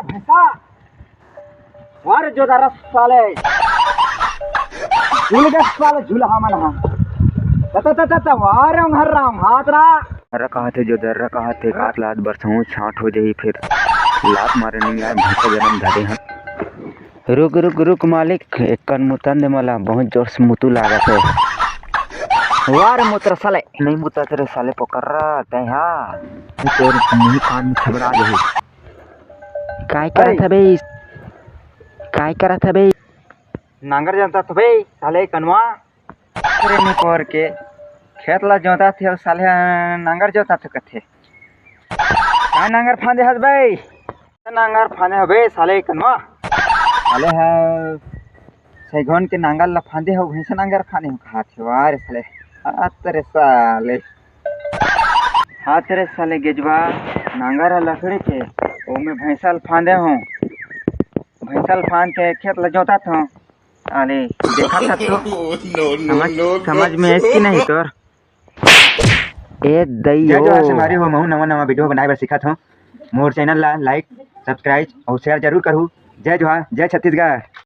भैंसा वार जो दरस साले झूल गए साले झूल हमन हा तत वार हर राम हाथ रा रखा थे जो दर रखा थे काट लात बरसों छाट हो जाई फिर लात मारे नहीं आए भैंसा जन्म धरे हैं। रुक रुक रुक मालिक एक मुतन दे मला बहुत जोर से मुतु लागत है। वार मूत्र साले नहीं मुता तेरे साले पकड़ रहा तैहा तेरे मुंह कान में छबड़ा दे। काय करत है बे काय करत है बे नांगर जनता तो भाई साले कनवा तेरे में कोर के खेत ला जोता थे और साले नांगर जोता थे कथे काय नांगर फांदे हस भाई नांगर फांदे हबे साले कनवा साले है सैगोन के नांगर ला फांदे हो भैंसा नांगर फांदे हो कहा थे वार साले हाथ तेरे साले गेजवा नांगर लकड़ी के ओ में भैंसा फांदे हो भैंसा फांद के खेत ला जोता था अरे देखा था तो समझ में ऐसी नहीं तोर ए दैयो जय जोहार से मारी हो महू नवा नवा वीडियो बनाए बर सिखत हूँ मोर चैनल ला लाइक सब्सक्राइब और शेयर जरूर करूँ। जय जोहार जय छत्तीसगढ़।